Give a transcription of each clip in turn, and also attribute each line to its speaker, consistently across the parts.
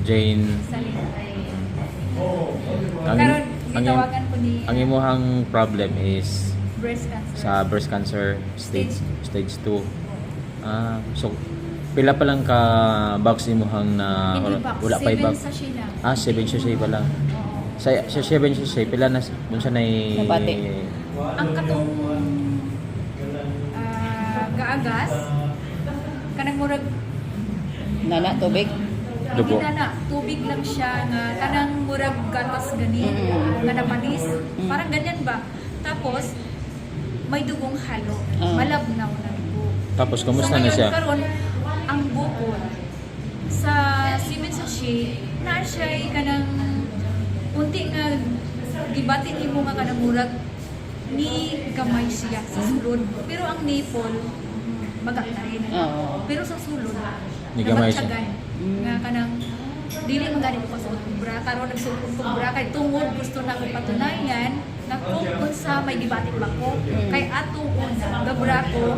Speaker 1: Jane.
Speaker 2: Salina.
Speaker 1: Ang,
Speaker 2: Karon
Speaker 1: ang,
Speaker 2: gitawagan ko ni
Speaker 1: ang imuhang problem is
Speaker 2: breast cancer.
Speaker 1: sa breast cancer stage 2. So pila pa lang ka box imuhang na
Speaker 2: Hindi ba?
Speaker 1: wala pa
Speaker 2: 7
Speaker 1: ibag.
Speaker 2: sachet lang.
Speaker 1: 7 sachet pa lang.
Speaker 2: Oo.
Speaker 1: Sa 7 sachet pila na unsa nay
Speaker 3: Nabati.
Speaker 2: Ang katong gaagas kanang murag
Speaker 3: Nana, tubig.
Speaker 1: Dugo.
Speaker 2: Hindi na tubig lang siya nga kanang murag gatas gani nga napanis. Parang ganyan ba? Tapos may dugong halo. Malabnaw na dugo.
Speaker 1: Tapos kumusta
Speaker 2: So,
Speaker 1: na
Speaker 2: ngayon,
Speaker 1: siya?
Speaker 2: karon ang bukod sa Siemens sachet na siya kanang unti nga gibatin nimo nga kanang murag ni gamay siya sa sulod. Pero ang nipple magat na rin.
Speaker 3: Oo.
Speaker 2: Pero sa sulod
Speaker 1: Ni gamay siya.
Speaker 2: nabatyagan. Nga kanang dili man gani ko pasuot og bra karon nagsuot og bra kay tungod gusto na ko patunayan na kung unsa may gibatik ba ko kay atong una gabra ko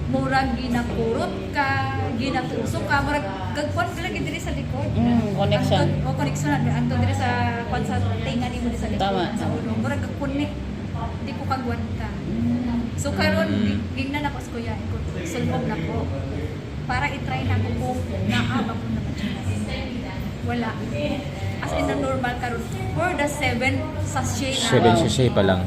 Speaker 2: murag ginakurot ka ginatusok ka murag gagpon pala gid diri sa likod
Speaker 3: Connection.
Speaker 2: o connection anto diri sa kwan sa tinga nimo diri sa likod
Speaker 3: Tama.
Speaker 2: sa ulo murag gag-connect di ko kagwan ka so karon gingnan ako sa kuya ko sulbog na ko para i-try na ko kung naabak ko naman siya. Wala. As in the normal karon for the 7 sachet na.
Speaker 1: 7 sachet pa lang.